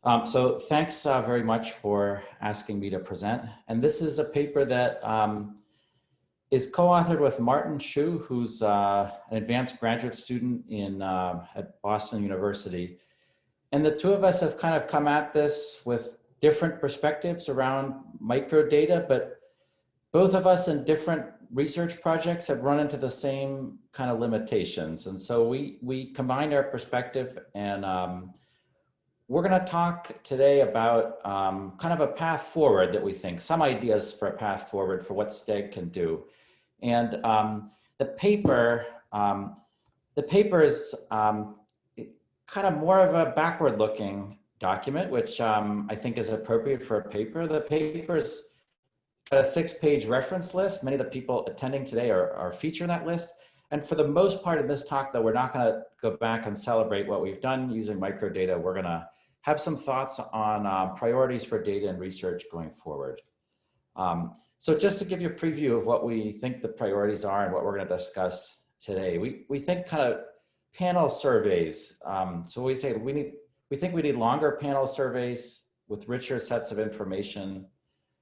So thanks very much for asking me to present. And this is a paper that is co-authored with Martin Shu, who's an advanced graduate student at Boston University. And the two of us have kind of come at this with different perspectives around microdata, but both of us in different research projects have run into the same kind of limitations. And so we combined our perspective, and we're going to talk today about kind of a path forward that we think, some ideas for a path forward for what STEG can do. And the paper is kind of more of a backward looking document, which I think is appropriate for a paper. The paper's got a 6-page reference list. Many of the people attending today are featured in that list. And for the most part of this talk, though, we're not going to go back and celebrate what we've done using microdata. We're going to have some thoughts on priorities for data and research going forward. So just to give you a preview of what we think the priorities are and what we're going to discuss today, we think kind of panel surveys. So we say we think we need longer panel surveys with richer sets of information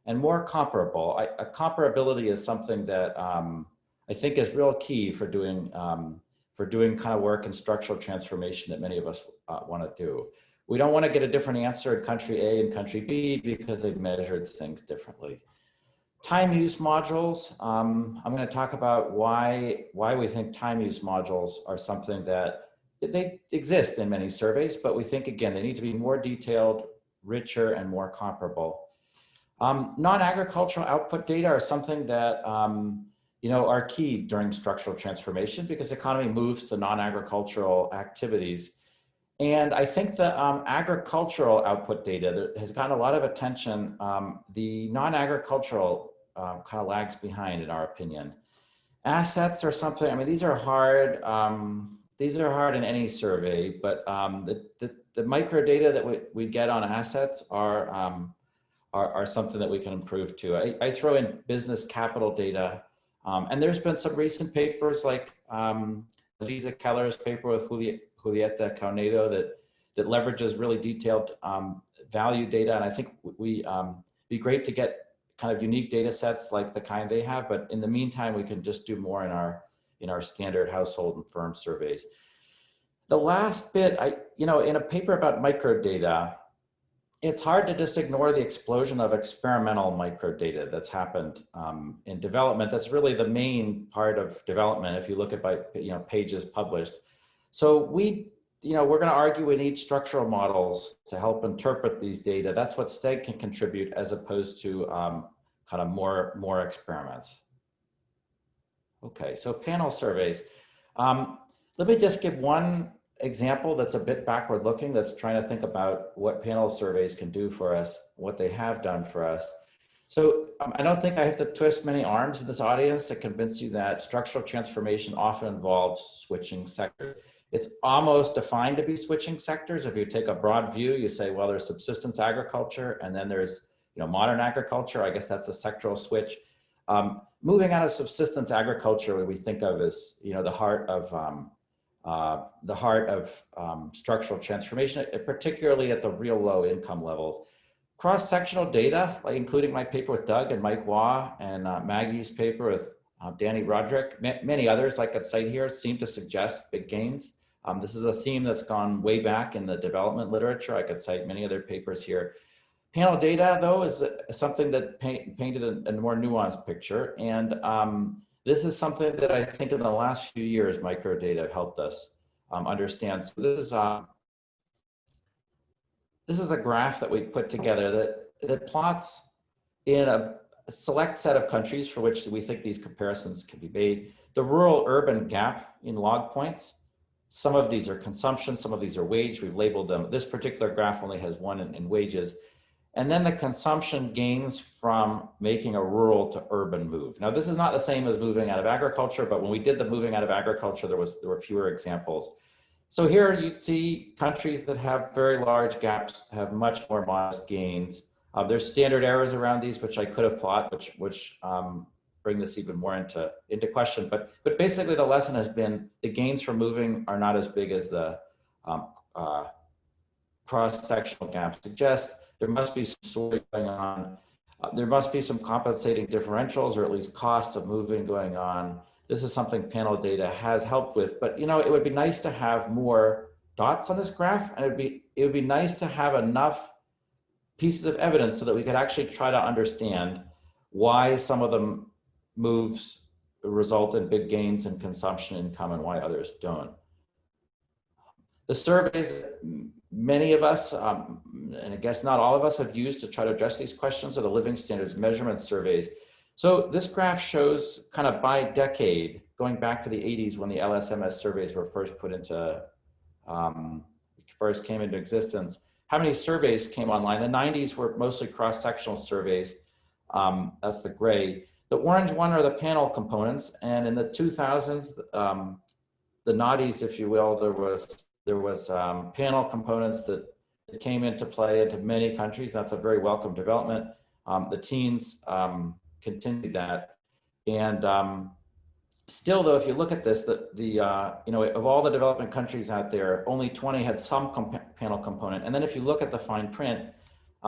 and more comparable. Comparability is something that I think is real key for doing kind of work in structural transformation that many of us want to do. We don't want to get a different answer in country A and country B because they've measured things differently. Time use modules. I'm going to talk about why we think time use modules are something that they exist in many surveys, but we think, again, they need to be more detailed, richer, and more comparable. Non-agricultural output data are something that are key during structural transformation because the economy moves to non-agricultural activities. And I think the agricultural output data has gotten a lot of attention. The non-agricultural kind of lags behind, in our opinion. Assets are something, I mean, these are hard in any survey, but the microdata that we get on assets are something that we can improve too. I throw in business capital data, and there's been some recent papers like Lisa Keller's paper with Julieta Caunedo that leverages really detailed value data. And I think be great to get kind of unique data sets like the kind they have, but in the meantime, we can just do more in our standard household and firm surveys. The last bit, in a paper about microdata, it's hard to just ignore the explosion of experimental microdata that's happened in development. That's really the main part of development if you look at pages published. So we're going to argue we need structural models to help interpret these data. That's what STEG can contribute as opposed to kind of more experiments. Okay, so panel surveys. Let me just give one example that's a bit backward looking, that's trying to think about what panel surveys can do for us, what they have done for us. So I don't think I have to twist many arms in this audience to convince you that structural transformation often involves switching sectors. It's almost defined to be switching sectors. If you take a broad view, you say, well, there's subsistence agriculture, and then there's modern agriculture. I guess that's a sectoral switch. Moving out of subsistence agriculture, what we think of as the heart of structural transformation, particularly at the real low income levels. Cross-sectional data, like including my paper with Doug and Mike Waugh and Maggie's paper with Danny Roderick, many others I could cite here, seem to suggest big gains. This is a theme that's gone way back in the development literature. I could cite many other papers here. Panel data, though, is something that painted a more nuanced picture. And this is something that I think in the last few years, microdata helped us understand. So this is a graph that we put together that plots in a select set of countries for which we think these comparisons can be made, the rural-urban gap in log points. Some of these are consumption, some of these are wage. We've labeled them. This particular graph only has one in wages. And then the consumption gains from making a rural to urban move. Now, this is not the same as moving out of agriculture, but when we did the moving out of agriculture, there were fewer examples. So here you see countries that have very large gaps have much more modest gains. There's standard errors around these, which I could have plotted, which bring this even more into question. But basically the lesson has been the gains from moving are not as big as the cross-sectional gap suggests there must be some sorting going on. There must be some compensating differentials or at least costs of moving going on. This is something panel data has helped with, but you know, it would be nice to have more dots on this graph, and it would be nice to have enough pieces of evidence so that we could actually try to understand why some of the moves result in big gains in consumption income and why others don't. The surveys, many of us, and I guess not all of us, have used to try to address these questions are the living standards measurement surveys. So this graph shows kind of by decade, going back to the 80s when the LSMS surveys were first put into, first came into existence, how many surveys came online. The 90s were mostly cross-sectional surveys. That's the gray. The orange one are the panel components. And in the 2000s, the naughties, if you will, there was panel components that came into play into many countries. That's a very welcome development. The teens continued that. And still though, if you look at this, you know, of all the development countries out there, only 20 had some panel component. And then if you look at the fine print,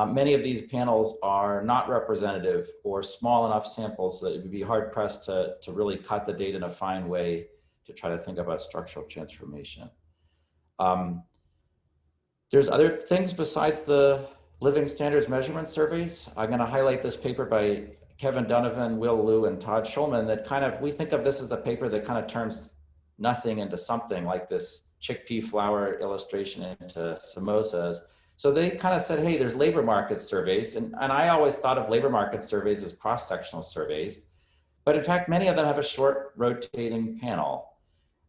many of these panels are not representative or small enough samples so that it would be hard pressed to really cut the data in a fine way to try to think about structural transformation. There's other things besides the living standards measurement surveys. I'm going to highlight this paper by Kevin Donovan, Will Liu, and Todd Schoellman that kind of, we think of this as the paper that kind of turns nothing into something, like this chickpea flour illustration into samosas. So they kind of said, hey, there's labor market surveys. And I always thought of labor market surveys as cross-sectional surveys. But in fact, many of them have a short rotating panel.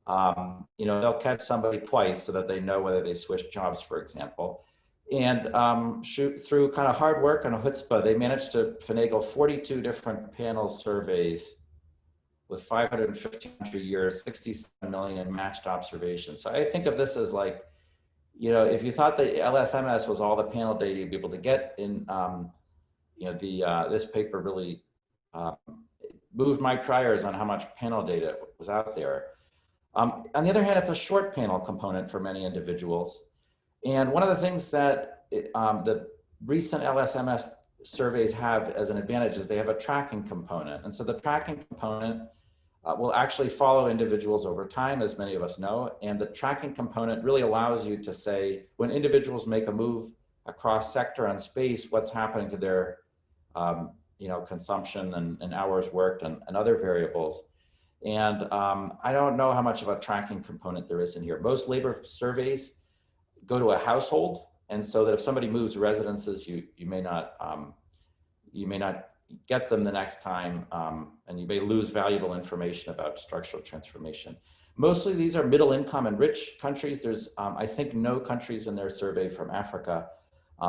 You know, they'll catch somebody twice so that they know whether they switch jobs, for example. And through kind of hard work and a chutzpah, they managed to finagle 42 different panel surveys with 550 years, 67 million matched observations. So I think of this as like, you know, if you thought the LSMS was all the panel data you'd be able to get in, you know, this paper really moved my priors on how much panel data was out there. On the other hand, it's a short panel component for many individuals. And one of the things that the recent LSMS surveys have as an advantage is they have a tracking component. And so the tracking component will actually follow individuals over time, as many of us know. And the tracking component really allows you to say, when individuals make a move across sector and space, what's happening to their you know, consumption and hours worked and other variables. And I don't know how much of a tracking component there is in here. Most labor surveys go to a household, and so that if somebody moves residences, you may not get them the next time, and you may lose valuable information about structural transformation. Mostly these are middle income and rich countries. There's I think no countries in their survey from Africa.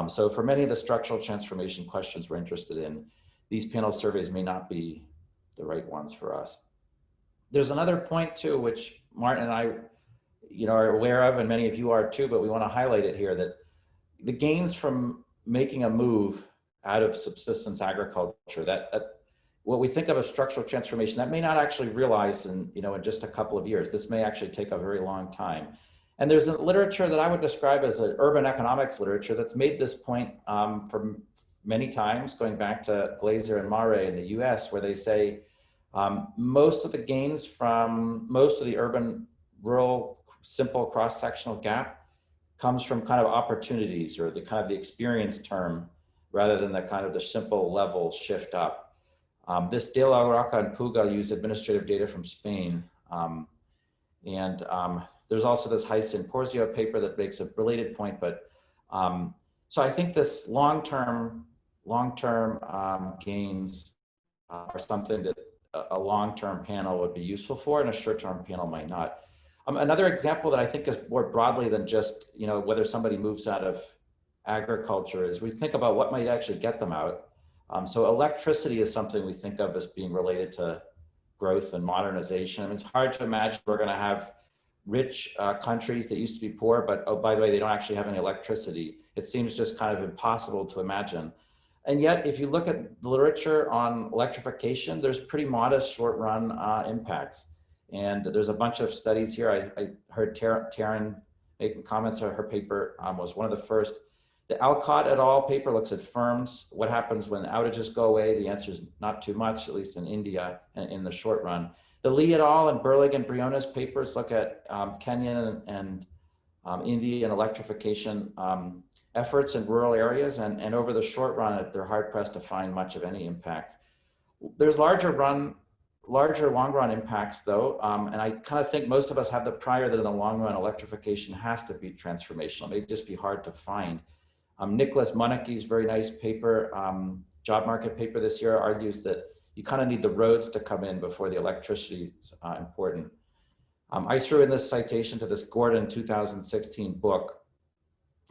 So for many of the structural transformation questions we're interested in, these panel surveys may not be the right ones for us. There's another point too, which Martin and I, you know, are aware of, and many of you are too, but we want to highlight it here, that the gains from making a move out of subsistence agriculture, that what we think of as structural transformation, that may not actually realize in, you know, in just a couple of years. This may actually take a very long time. And there's a literature that I would describe as an urban economics literature that's made this point from many times, going back to Glazer and Mare in the US, where they say most of the gains from most of the urban rural simple cross-sectional gap comes from kind of opportunities, or the kind of the experience term, rather than the kind of the simple level shift up. This De La Roca and Puga use administrative data from Spain. There's also this Heiss and Porzio paper that makes a related point, but so I think this long-term gains are something that a long-term panel would be useful for, and a short-term panel might not. Another example that I think is more broadly than just, you know, whether somebody moves out of agriculture is we think about what might actually get them out. So electricity is something we think of as being related to growth and modernization. I mean, it's hard to imagine we're going to have rich countries that used to be poor, but oh, by the way, they don't actually have any electricity. It seems just kind of impossible to imagine. And yet, if you look at the literature on electrification, there's pretty modest short-run impacts. And there's a bunch of studies here. I heard Taryn making comments on her paper, was one of the first. The Alcott et al. Paper looks at firms. What happens when outages go away? The answer is not too much, at least in India in the short run. The Lee et al. And Burlig and Briones papers look at Kenyan and Indian electrification efforts in rural areas, and over the short run, they're hard pressed to find much of any impacts. There's larger long run impacts though, and I kind of think most of us have the prior that in the long run, electrification has to be transformational. It may just be hard to find. Nicholas Munnecke's very nice paper, job market paper this year, argues that you kind of need the roads to come in before the electricity is important. I threw in this citation to this Gordon 2016 book.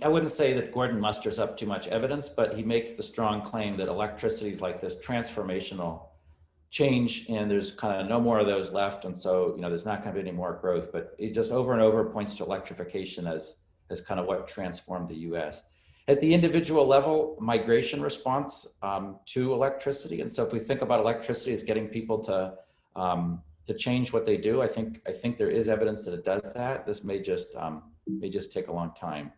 I wouldn't say that Gordon musters up too much evidence, but he makes the strong claim that electricity is like this transformational change, and there's kind of no more of those left. And so, there's not going to be any more growth, but it just over and over points to electrification as kind of what transformed the US. At the individual level, migration response to electricity. And so if we think about electricity as getting people to change what they do, I think there is evidence that it does that. This may just take a long time.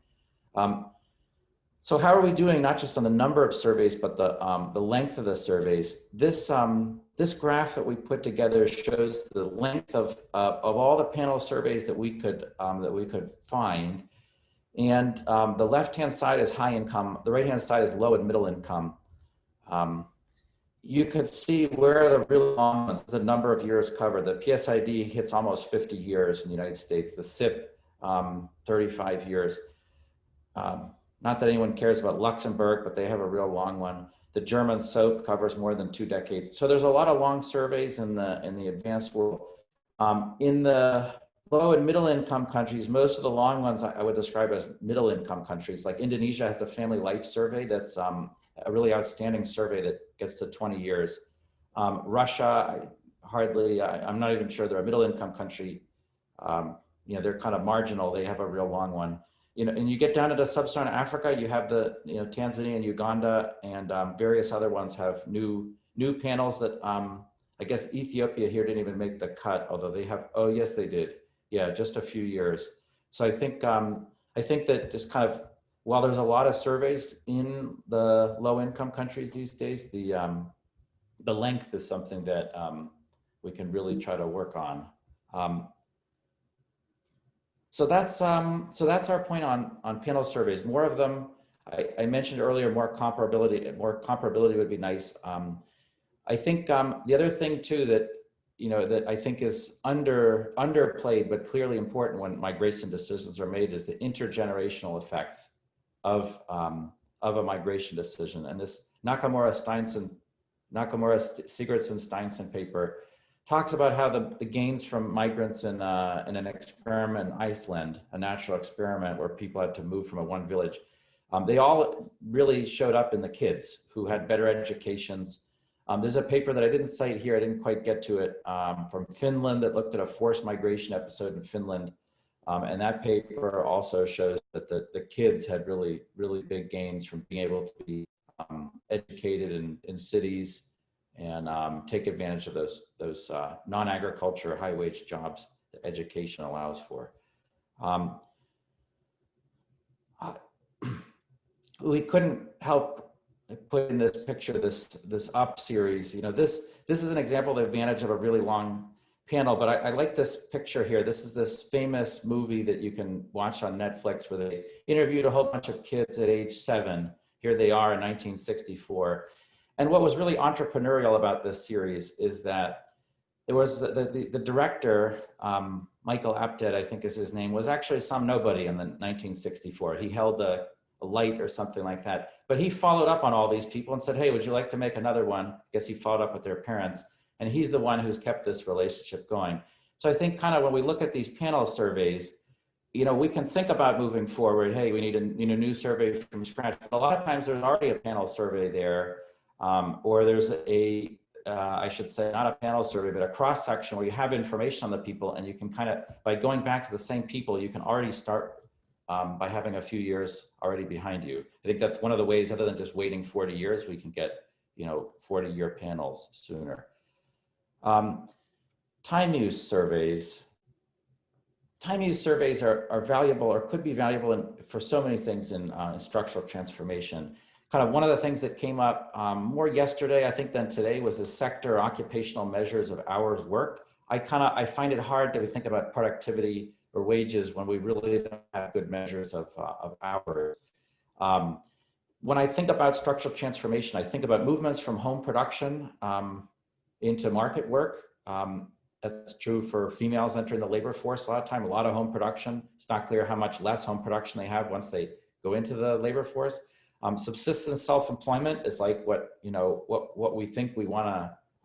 So how are we doing, not just on the number of surveys, but the length of the surveys? This graph that we put together shows the length of all the panel surveys that we could find. And the left-hand side is high income, the right-hand side is low and middle income. You could see where the really long ones, the number of years covered. The PSID hits almost 50 years in the United States, the CIP 35 years. Not that anyone cares about Luxembourg, but they have a real long one. The German SOAP covers more than 2 decades. So there's a lot of long surveys in the advanced world. In the low and middle income countries, most of the long ones I would describe as middle income countries. Like Indonesia has the Family Life Survey. That's a really outstanding survey that gets to 20 years. Russia, I'm not even sure they're a middle income country. They're kind of marginal. They have a real long one. And you get down into sub-Saharan Africa, you have the, Tanzania and Uganda, and various other ones have new panels that, I guess Ethiopia here didn't even make the cut, although they have, oh yes, they did. Yeah, just a few years. So I think that just kind of, while there's a lot of surveys in the low income countries these days, the length is something that we can really try to work on. So that's our point on panel surveys. More of them, I mentioned earlier, more comparability would be nice. I think the other thing too that that I think is underplayed but clearly important when migration decisions are made is the intergenerational effects of a migration decision. And this Nakamura Sigurdsson-Steinson paper talks about how the gains from migrants in an experiment in Iceland, a natural experiment where people had to move from one village, they all really showed up in the kids who had better educations. There's a paper that I didn't cite here, I didn't quite get to it, from Finland that looked at a forced migration episode in Finland. And that paper also shows that the kids had really, really big gains from being able to be educated in cities and take advantage of those non-agriculture, high-wage jobs that education allows for. We couldn't help put in this picture, this up series. This is an example of the advantage of a really long panel, but I like this picture here. This is this famous movie that you can watch on Netflix where they interviewed a whole bunch of kids at age 7. Here they are in 1964. And what was really entrepreneurial about this series is that it was the director, Michael Apted, I think is his name, was actually some nobody in the 1964. He held a light or something like that. But he followed up on all these people and said, hey, would you like to make another one? I guess he followed up with their parents. And he's the one who's kept this relationship going. So I think kind of when we look at these panel surveys, we can think about moving forward. Hey, we need a new survey from scratch. But a lot of times there's already a panel survey there. Or there's I should say, not a panel survey, but a cross-section where you have information on the people and you can kind of, by going back to the same people, you can already start by having a few years already behind you. I think that's one of the ways, other than just waiting 40 years, we can get 40-year panels sooner. Time use surveys. time use surveys are valuable or could be valuable for so many things in structural transformation. Kind of one of the things that came up more yesterday, I think, than today was the sector occupational measures of hours worked. I find it hard to think about productivity or wages when we really don't have good measures of hours. When I think about structural transformation, I think about movements from home production into market work. That's true for females entering the labor force. A lot of time, a lot of home production. It's not clear how much less home production they have once they go into the labor force. Subsistence self-employment is like what we think we want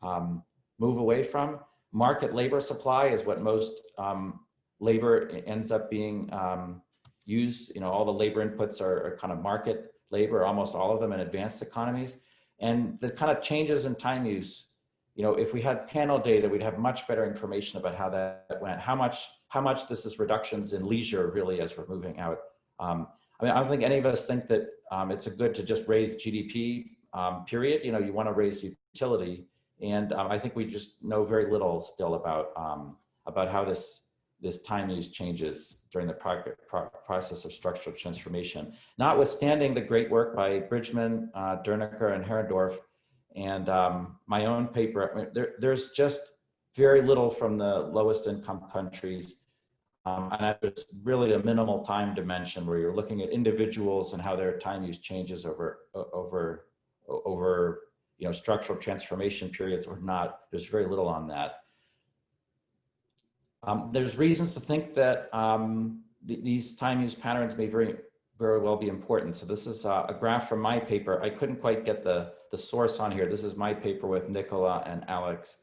to move away from. Market labor supply is what most labor ends up being used. All the labor inputs are kind of market labor, almost all of them in advanced economies. And the kind of changes in time use, if we had panel data, we'd have much better information about how that went, how much this is reductions in leisure really as we're moving out. I don't think any of us think that it's good to just raise GDP, period. You want to raise utility. And I think we just know very little still about how this time use changes during the process of structural transformation. Notwithstanding the great work by Bridgman, Dernicker, and Herendorf, and my own paper, there's just very little from the lowest income countries. And there's really a minimal time dimension where you're looking at individuals and how their time use changes over structural transformation periods or not. There's very little on that. There's reasons to think that these time use patterns may very well be important. So this is a graph from my paper. I couldn't quite get the source on here. This is my paper with Nicola and Alex.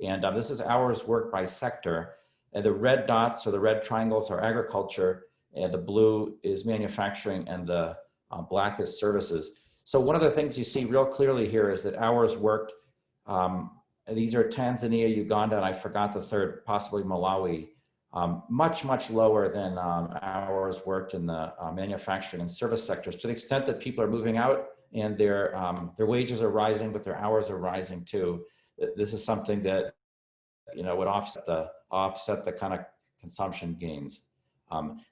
And this is hours worked by sector. And the red dots or the red triangles are agriculture, and the blue is manufacturing, and the black is services. So one of the things you see real clearly here is that hours worked, these are Tanzania, Uganda, and I forgot the third, possibly Malawi, much lower than hours worked in the manufacturing and service sectors, to the extent that people are moving out and their wages are rising, but their hours are rising too. This is something that would offset the kind of consumption gains.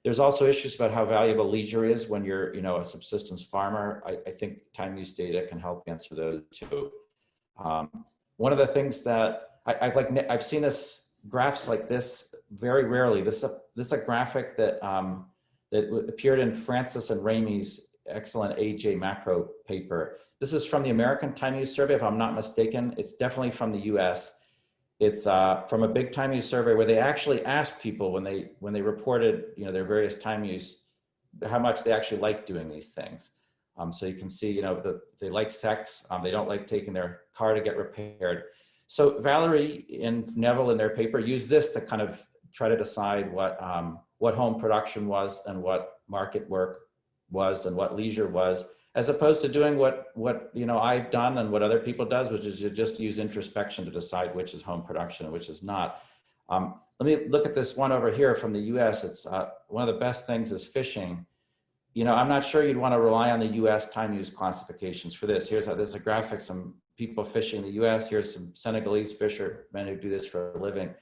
There's also issues about how valuable leisure is when you're a subsistence farmer. I think time use data can help answer those too. One of the things that I've seen graphs like this very rarely. This is a graphic that appeared in Francis and Ramey's excellent AJ macro paper. This is from the American Time Use Survey, if I'm not mistaken. It's definitely from the US. It's from a big time use survey where they actually asked people when they reported their various time use, how much they actually like doing these things. So you can see they like sex, they don't like taking their car to get repaired. So Valerie and Neville in their paper used this to kind of try to decide what home production was and what market work was and what leisure was, as opposed to doing what I've done and what other people does, which is to just use introspection to decide which is home production and which is not. Let me look at this one over here from the US. It's one of the best things is fishing. I'm not sure you'd want to rely on the US time use classifications for this. There's a graphic, some people fishing in the US. Here's some Senegalese fishermen who do this for a living.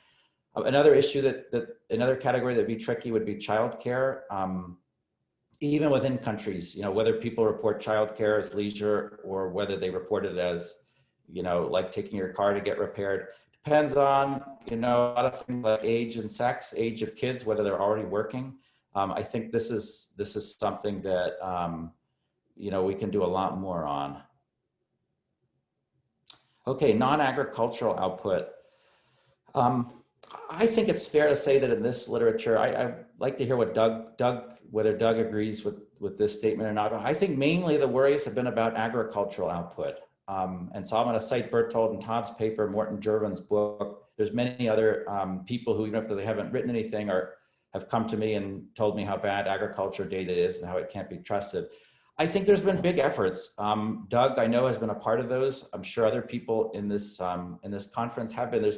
Another issue another category that'd be tricky would be childcare. Even within countries, whether people report childcare as leisure or whether they report it as, like taking your car to get repaired, depends on, a lot of things like age and sex, age of kids, whether they're already working. I think this is something that, we can do a lot more on. Okay, non-agricultural output. I think it's fair to say that in this literature, I'd like to hear what whether Doug agrees with this statement or not. I think mainly the worries have been about agricultural output. And so I'm going to cite Berthold and Todd's paper, Morton Jervin's book. There's many other people who, even if they haven't written anything, have come to me and told me how bad agriculture data is and how it can't be trusted. I think there's been big efforts. Doug, I know, has been a part of those. I'm sure other people in this conference have been.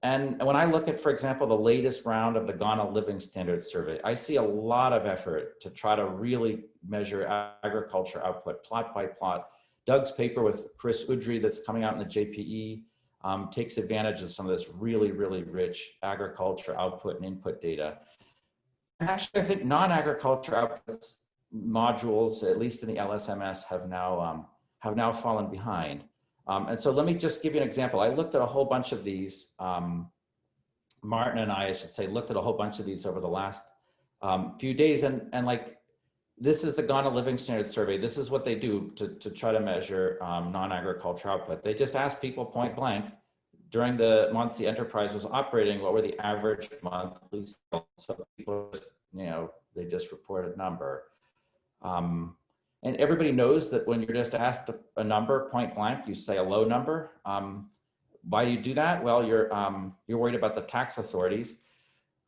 And when I look at, for example, the latest round of the Ghana Living Standards Survey, I see a lot of effort to try to really measure agriculture output, plot by plot. Doug's paper with Chris Udry that's coming out in the JPE takes advantage of some of this really rich agriculture output and input data. Actually, I think non-agriculture outputs modules, at least in the LSMS, have now fallen behind. And so let me just give you an example. I looked at a whole bunch of these. Martin and I should say, looked at a whole bunch of these over the last few days, and like, this is the Ghana Living Standards Survey. This is what they do to try to measure non-agriculture output. They just ask people point blank, during the months the enterprise was operating, what were the average monthly sales? So people just, they just report a number. And everybody knows that when you're just asked a number point blank, you say a low number. Why do you do that? Well, you're worried about the tax authorities.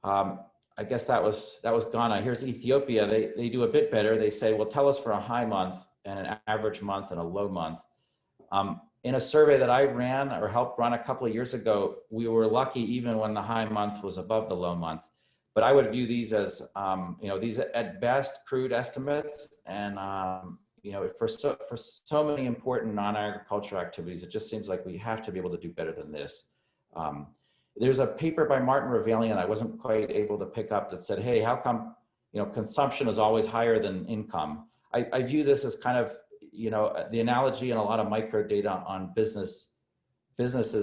I guess that was Ghana. Here's Ethiopia. They do a bit better. They say, well, tell us for a high month and an average month and a low month. In a survey that I ran or helped run a couple of years ago, we were lucky even when the high month was above the low month. But I would view these as, these at best crude estimates, and for so many important non-agricultural activities, it just seems like we have to be able to do better than this. There's a paper by Martin Ravelian I wasn't quite able to pick up that said, hey, how come consumption is always higher than income? I view this as kind of the analogy in a lot of micro data on businesses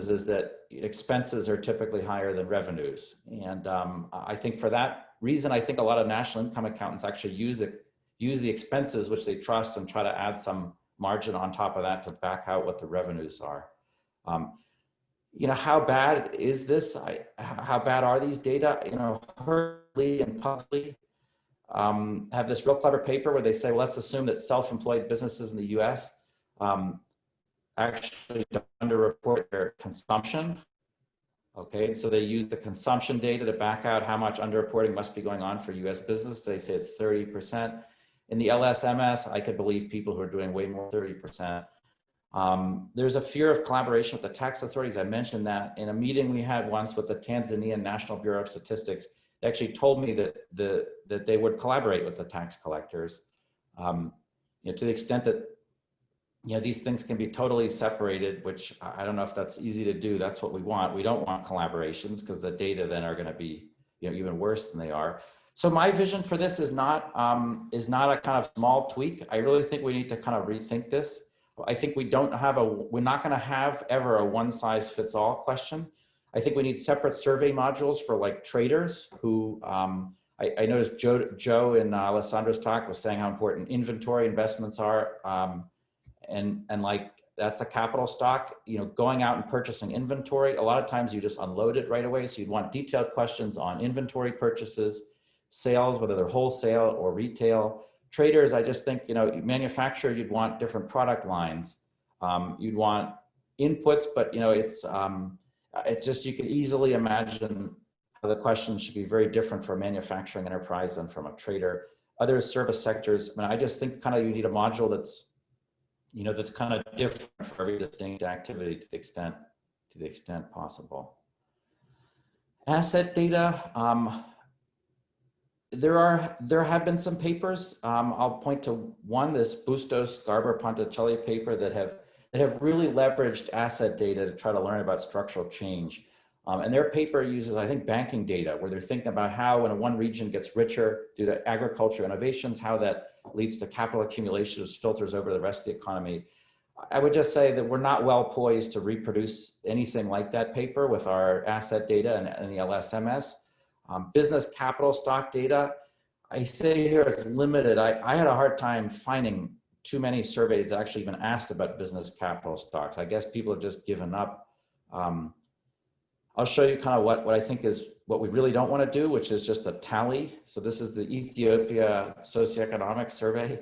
is that expenses are typically higher than revenues. And I think for that reason, I think a lot of national income accountants actually use the expenses which they trust and try to add some margin on top of that to back out what the revenues are. How bad is this? How bad are these data? Hurley and Pugsley have this real clever paper where they say, well, let's assume that self-employed businesses in the US actually underreport their consumption. Okay, so they use the consumption data to back out how much underreporting must be going on for US business. They say it's 30%. In the LSMS, I could believe people who are doing way more, 30%. There's a fear of collaboration with the tax authorities. I mentioned that in a meeting we had once with the Tanzanian National Bureau of Statistics. They actually told me that they would collaborate with the tax collectors, to the extent that these things can be totally separated, which I don't know if that's easy to do. That's what we want. We don't want collaborations because the data then are going to be even worse than they are. So my vision for this is not a kind of small tweak. I really think we need to kind of rethink this. I think we're not going to have ever a one size fits all question. I think we need separate survey modules for like traders who, I noticed Joe in Alessandro's talk was saying how important inventory investments are. And like, that's a capital stock, going out and purchasing inventory. A lot of times you just unload it right away. So you'd want detailed questions on inventory purchases, sales, whether they're wholesale or retail. Traders, I just think, manufacturer, you'd want different product lines. You'd want inputs, but it's just, you can easily imagine how the questions should be very different for a manufacturing enterprise than from a trader. Other service sectors, I just think kind of you need a module that's, that's kind of different for every distinct activity to the extent possible. Asset data. There have been some papers. I'll point to one, this Bustos Garber Ponticelli paper that have really leveraged asset data to try to learn about structural change. And their paper uses, I think, banking data, where they're thinking about how when one region gets richer due to agriculture innovations, how that leads to capital accumulation, which filters over the rest of the economy. I would just say that we're not well poised to reproduce anything like that paper with our asset data and the LSMS. Business capital stock data, I say here it's limited. I had a hard time finding too many surveys that actually even asked about business capital stocks. I guess people have just given up. I'll show you kind of what I think is what we really don't want to do, which is just a tally. So this is the Ethiopia Socioeconomic survey.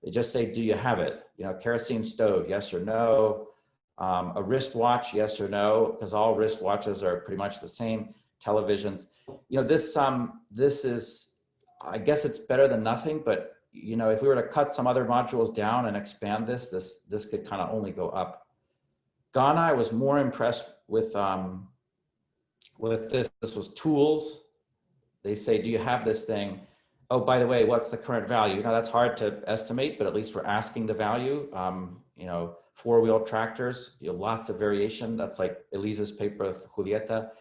They just say, do you have it? Kerosene stove, yes or no. A wristwatch, yes or no, because all wristwatches are pretty much the same. Televisions, this is, I guess it's better than nothing, but if we were to cut some other modules down and expand this could kind of only go up. Ghana, I was more impressed with this. This was tools. They say, do you have this thing? Oh, by the way, what's the current value? Now that's hard to estimate, but at least we're asking the value. Four-wheel tractors, lots of variation. That's like Elisa's paper with Julieta.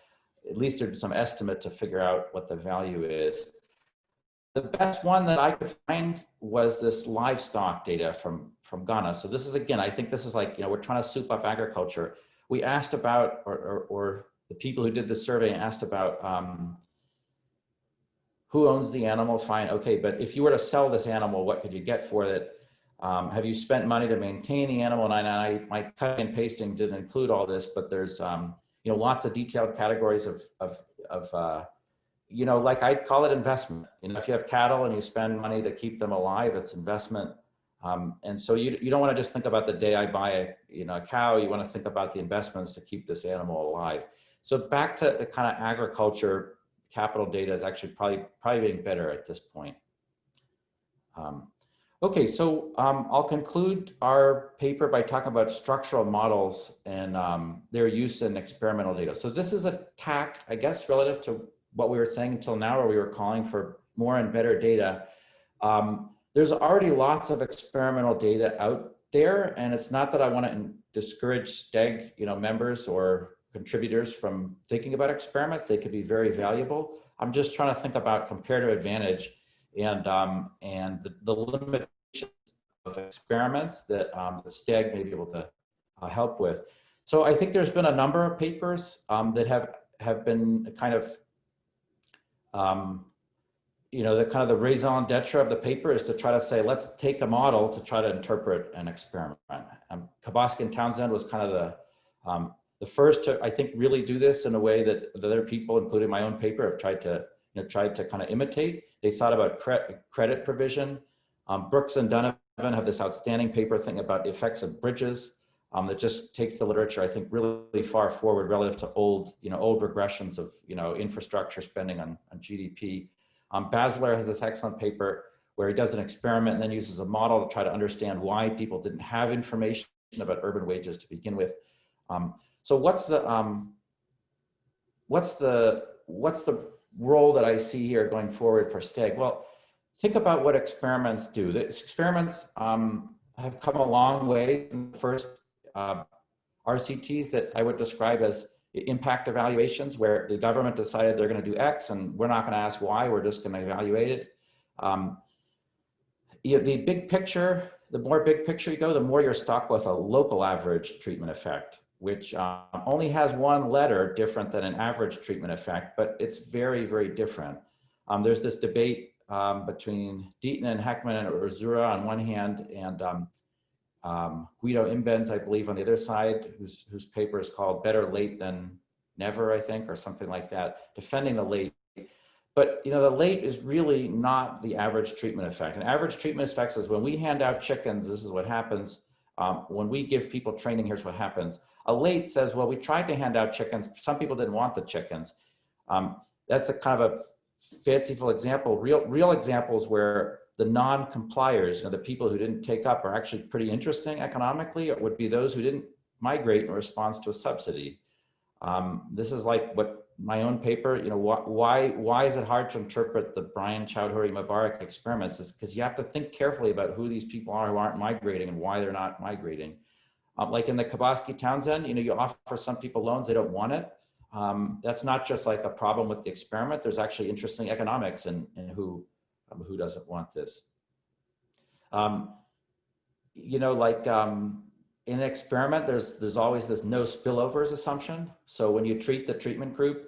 At least there's some estimate to figure out what the value is. the best one that I could find was this livestock data from Ghana. So this is, again, I think this is like, we're trying to soup up agriculture. We asked about, or the people who did the survey asked about who owns the animal, fine, okay, but if you were to sell this animal, what could you get for it? Have you spent money to maintain the animal? And my cutting and pasting didn't include all this, but there's lots of detailed categories of like I'd call it investment. If you have cattle and you spend money to keep them alive, it's investment. And so you don't want to just think about the day I buy a cow. You want to think about the investments to keep this animal alive. So back to the kind of agriculture, capital data is actually probably getting better at this point. Okay, so I'll conclude our paper by talking about structural models and their use in experimental data. So this is a tack, I guess, relative to what we were saying until now, where we were calling for more and better data. There's already lots of experimental data out there, and it's not that I want to discourage STEG, members or contributors from thinking about experiments. They could be very valuable. I'm just trying to think about comparative advantage and the limitations of experiments that the STEG may be able to help with. So I think there's been a number of papers that have been kind of the raison d'etre of the paper is to try to say, let's take a model to try to interpret an experiment. Kowalski and Townsend was kind of the first to, I think, really do this in a way that the other people, including my own paper, have tried to kind of imitate. They thought about credit provision. Brooks and Donovan have this outstanding paper thinking about the effects of bridges that just takes the literature, I think, really far forward relative to old regressions of, infrastructure spending on GDP. Basler has this excellent paper where he does an experiment and then uses a model to try to understand why people didn't have information about urban wages to begin with. So what's the role that I see here going forward for STEG? Well, think about what experiments do. The experiments have come a long way in the first RCTs that I would describe as impact evaluations, where the government decided they're going to do X and we're not going to ask why, we're just going to evaluate it. The big picture, the more big picture you go, the more you're stuck with a local average treatment effect, which only has one letter different than an average treatment effect, but it's very, very different. There's this debate between Deaton and Heckman and Urzura on one hand, and Guido Imbens, I believe, on the other side, whose paper is called Better Late Than Never, I think, or something like that, defending the late. But the late is really not the average treatment effect. An average treatment effect is when we hand out chickens, this is what happens. When we give people training, here's what happens. A late says, well, we tried to hand out chickens. Some people didn't want the chickens. That's a kind of a fanciful example. Real examples where the non-compliers, the people who didn't take up, are actually pretty interesting economically. It would be those who didn't migrate in response to a subsidy. This is like what my own paper, why is it hard to interpret the Brian Chowdhury Mubarak experiments? Is because you have to think carefully about who these people are who aren't migrating and why they're not migrating. Like in the Kowalski Townsend, you offer some people loans, they don't want it. That's not just like a problem with the experiment. There's actually interesting economics in who doesn't want this. In an experiment, there's always this no spillovers assumption. So when you treat the treatment group,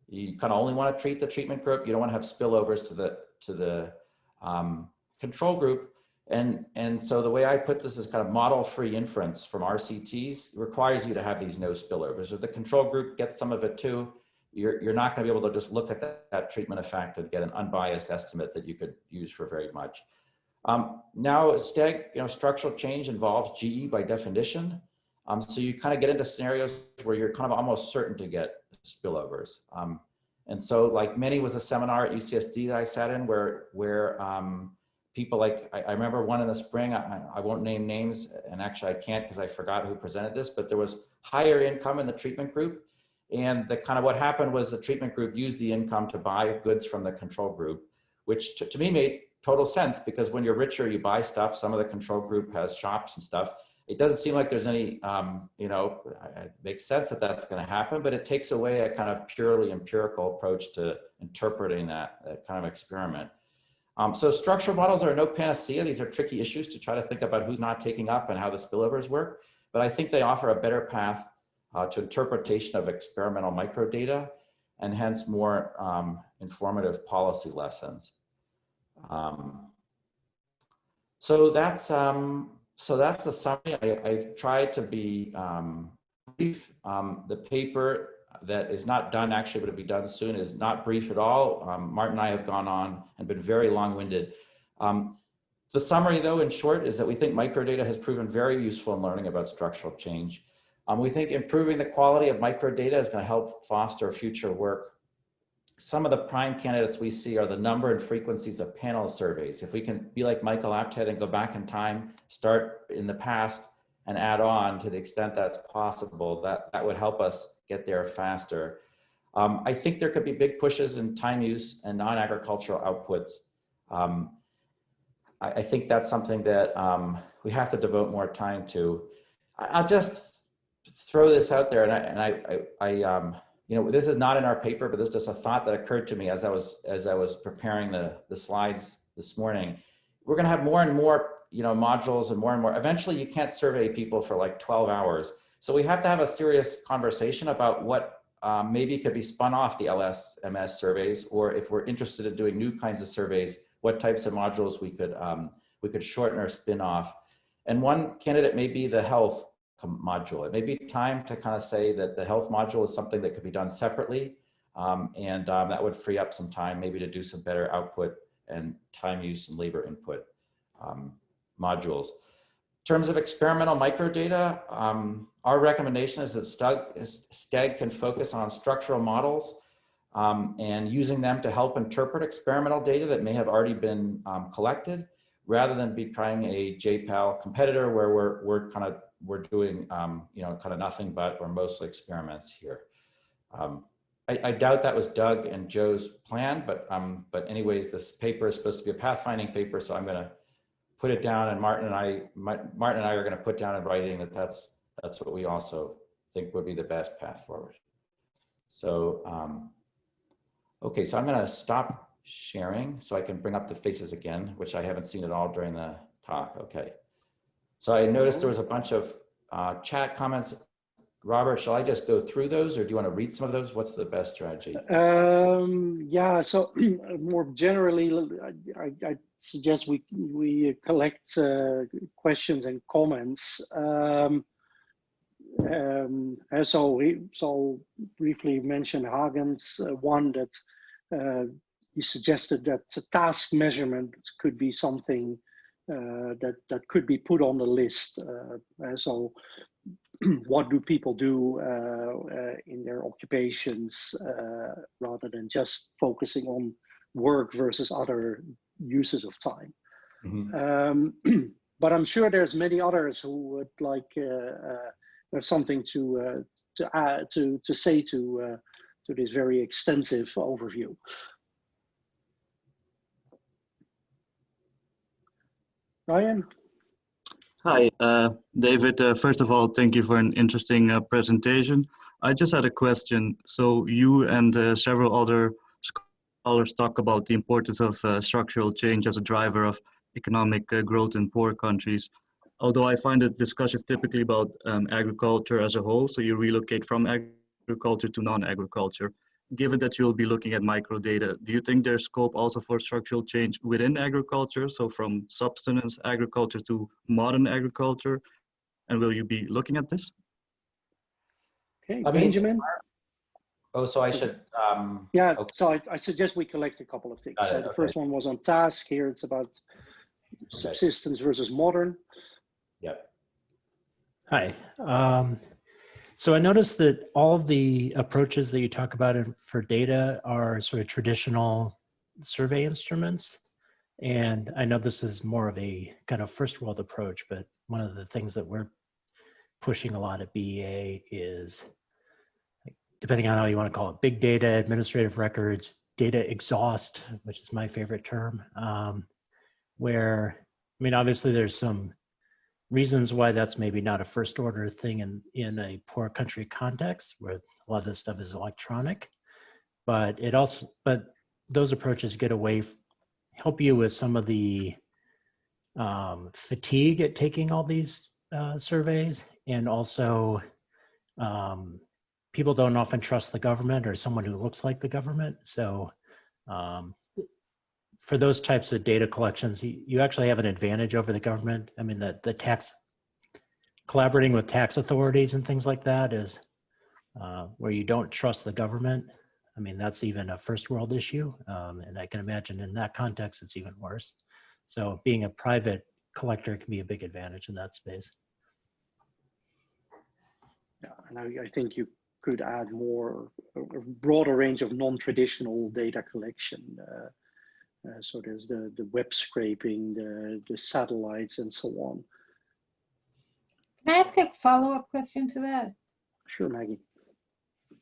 you kind of only want to treat the treatment group. You don't want to have spillovers to the control group. And so the way I put this is kind of model-free inference from RCTs requires you to have these no spillovers. If the control group gets some of it too, you're not going to be able to just look at that treatment effect and get an unbiased estimate that you could use for very much. Now, STEG, structural change involves GE by definition. So you kind of get into scenarios where you're kind of almost certain to get spillovers. And so like many was a seminar at UCSD that I sat in where people like, I remember one in the spring, I won't name names, and actually I can't because I forgot who presented this, but there was higher income in the treatment group. And the kind of what happened was the treatment group used the income to buy goods from the control group, which to me made total sense, because when you're richer, you buy stuff. Some of the control group has shops and stuff. It doesn't seem like there's any, it makes sense that that's going to happen, but it takes away a kind of purely empirical approach to interpreting that kind of experiment. So structural models are no panacea. These are tricky issues to try to think about who's not taking up and how the spillovers work. But I think they offer a better path to interpretation of experimental microdata and hence more informative policy lessons. So that's the summary. I've tried to be brief. The paper that is not done actually, but it'll be done soon, is not brief at all. Martin and I have gone on and been very long-winded. The summary, though, in short, is that we think microdata has proven very useful in learning about structural change. We think improving the quality of microdata is going to help foster future work. Some of the prime candidates we see are the number and frequencies of panel surveys. If we can be like Michael Apted and go back in time, start in the past, and add on to the extent that's possible, that would help us get there faster. I think there could be big pushes in time use and non-agricultural outputs. I think that's something that we have to devote more time to. I'll just throw this out there, and you know, this is not in our paper, but this is just a thought that occurred to me as I was preparing the slides this morning. We're going to have more and more, you know, modules and more. Eventually, you can't survey people for like 12 hours. So we have to have a serious conversation about what maybe could be spun off the LSMS surveys, or if we're interested in doing new kinds of surveys, what types of modules we could shorten or spin off. And one candidate may be the health module. It may be time to kind of say that the health module is something that could be done separately, and that would free up some time maybe to do some better output and time use and labor input modules. In terms of experimental microdata, our recommendation is that STEG can focus on structural models and using them to help interpret experimental data that may have already been collected, rather than becoming a JPAL competitor where we're doing you know, kind of nothing but or mostly experiments here. I doubt that was Doug and Joe's plan, but anyways, this paper is supposed to be a pathfinding paper, so I'm going to put it down, and Martin and I are going to put down in writing that that's what we also think would be the best path forward. So okay, so I'm going to stop sharing so I can bring up the faces again, which I haven't seen at all during the talk. Okay, so I noticed there was a bunch of chat comments. Robert, shall I just go through those, or do you want to read some of those? What's the best strategy? Yeah, so more generally, I suggest we collect questions and comments. So briefly mention Hagen's one that he suggested that task measurement could be something that could be put on the list. So what do people do in their occupations rather than just focusing on work versus other uses of time. Mm-hmm. But I'm sure there's many others who would like have something to add, to say to this very extensive overview. Ryan? Hi, David. First of all, thank you for an interesting presentation. I just had a question. So you and several other scholars talk about the importance of structural change as a driver of economic growth in poor countries. Although I find that discussions typically about agriculture as a whole, so you relocate from agriculture to non-agriculture. Given that you'll be looking at microdata, do you think there's scope also for structural change within agriculture? So from subsistence agriculture to modern agriculture, and will you be looking at this? Okay, Benjamin? Oh, so I should... yeah, okay. So I suggest we collect a couple of things. So the first one was on task. Here it's about subsistence versus modern. Yep. Hi. So I noticed that all of the approaches that you talk about for data are sort of traditional survey instruments. And I know this is more of a kind of first world approach, but one of the things that we're pushing a lot at BEA is, depending on how you want to call it, big data, administrative records, data exhaust, which is my favorite term, where, I mean, obviously there's some reasons why that's maybe not a first order thing in a poor country context where a lot of this stuff is electronic, but those approaches get away help you with some of the fatigue at taking all these surveys, and also people don't often trust the government or someone who looks like the government. So for those types of data collections, you actually have an advantage over the government. I mean, the tax, collaborating with tax authorities and things like that is where you don't trust the government. I mean, that's even a first world issue. And I can imagine in that context, it's even worse. So being a private collector can be a big advantage in that space. Yeah, and I think you could add a broader range of non-traditional data collection. So there's the web scraping, the satellites, and so on. Can I ask a follow-up question to that? Sure, Maggie.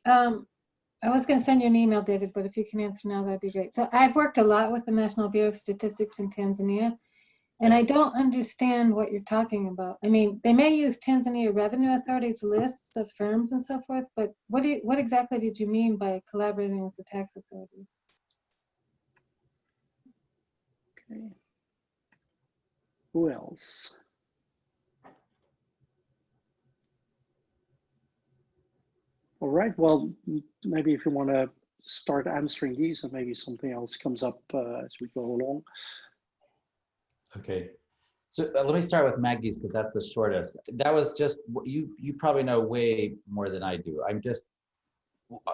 I was going to send you an email, David, but if you can answer now, that'd be great. So I've worked a lot with the National Bureau of Statistics in Tanzania, and I don't understand what you're talking about. I mean, they may use Tanzania Revenue Authority's lists of firms and so forth, but what exactly did you mean by collaborating with the tax authorities? Okay. Who else? All right, well, maybe if you want to start answering these, and maybe something else comes up as we go along. Okay, so let me start with Maggie's because that's the shortest. That was just, you probably know way more than I do. I'm just,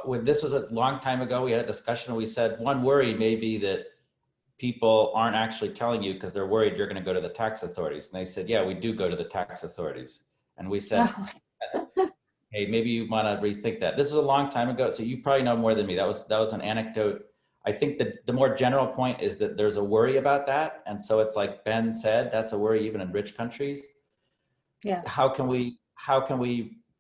when this was a long time ago, we had a discussion and we said one worry may be that people aren't actually telling you because they're worried you're going to go to the tax authorities. And they said, yeah, we do go to the tax authorities. And we said, hey, maybe you want to rethink that. This is a long time ago, so you probably know more than me. That was an anecdote. I think that the more general point is that there's a worry about that. And so it's like Ben said, that's a worry even in rich countries. Yeah. How can we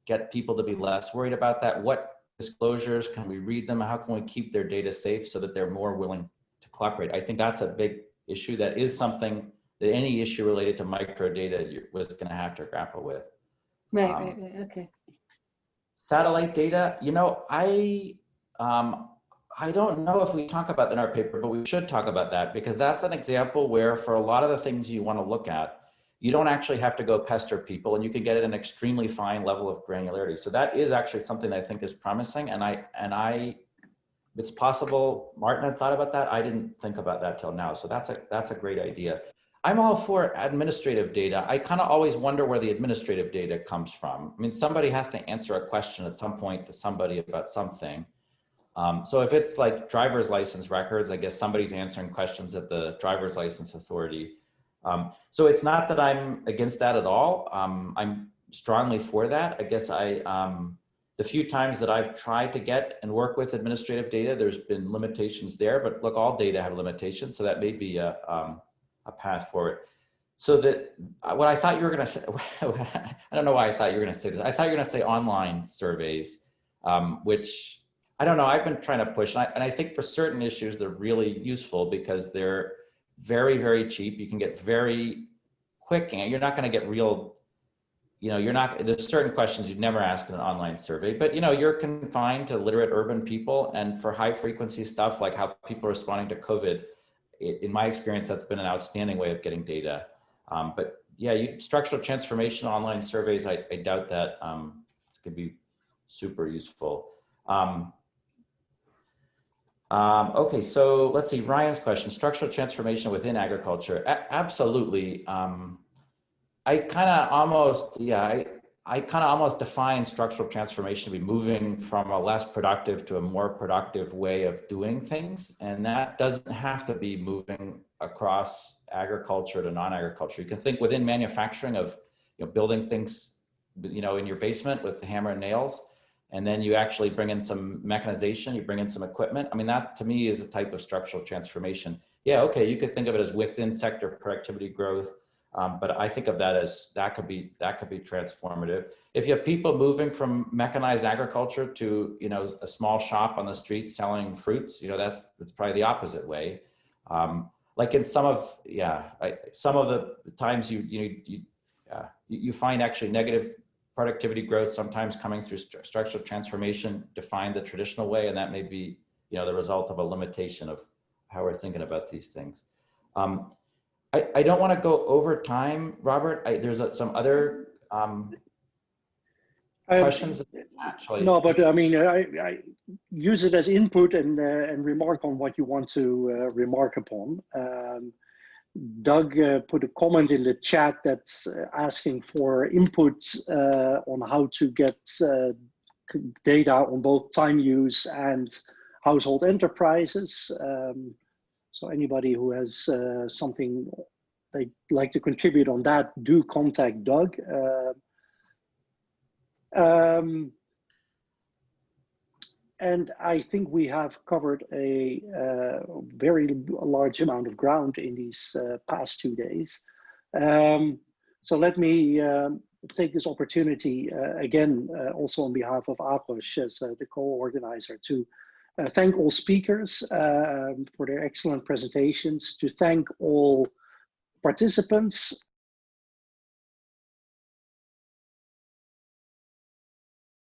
get people to be less worried about that? What disclosures can we read them? How can we keep their data safe so that they're more willing to cooperate? I think that's a big issue. That is something that any issue related to microdata was going to have to grapple with. Right, okay. Satellite data, you know, I don't know if we talk about that in our paper, but we should talk about that because that's an example where for a lot of the things you want to look at, you don't actually have to go pester people and you can get at an extremely fine level of granularity. So that is actually something I think is promising. And it's possible Martin had thought about that. I didn't think about that till now. So that's a great idea. I'm all for administrative data. I kind of always wonder where the administrative data comes from. I mean, somebody has to answer a question at some point to somebody about something. So if it's like driver's license records, I guess somebody's answering questions at the driver's license authority. So it's not that I'm against that at all. I'm strongly for that. I guess the few times that I've tried to get and work with administrative data, there's been limitations there, but look, all data have limitations. So that may be a path forward. So that what I thought you were going to say, I don't know why I thought you were going to say this. I thought you were going to say online surveys, which I don't know. I've been trying to push, and I think for certain issues, they're really useful because they're very, very cheap. You can get very quick, and you're not going to get real, there's certain questions you'd never ask in an online survey, but you're confined to literate urban people. And for high frequency stuff, like how people are responding to COVID, in my experience, that's been an outstanding way of getting data. But yeah, structural transformation online surveys, I doubt that it's going to be super useful. Okay, so let's see, Ryan's question, structural transformation within agriculture. Absolutely. I kind of almost define structural transformation to be moving from a less productive to a more productive way of doing things. And that doesn't have to be moving across agriculture to non-agriculture. You can think within manufacturing of building things in your basement with the hammer and nails, and then you actually bring in some mechanization, you bring in some equipment. I mean, that to me is a type of structural transformation. Yeah, okay, you could think of it as within sector productivity growth. But I think of that as that could be transformative. If you have people moving from mechanized agriculture to a small shop on the street selling fruits, that's probably the opposite way. Like in some of the times you find actually negative productivity growth sometimes coming through structural transformation defined the traditional way, and that may be the result of a limitation of how we're thinking about these things. I don't want to go over time, Robert. There's some other questions actually. No, but I mean, I use it as input and remark on what you want to remark upon. Doug put a comment in the chat that's asking for input on how to get data on both time use and household enterprises. So anybody who has something they'd like to contribute on that, do contact Doug. And I think we have covered a very large amount of ground in these past 2 days. So let me take this opportunity again, also on behalf of APOS as the co-organizer, to thank all speakers for their excellent presentations, to thank all participants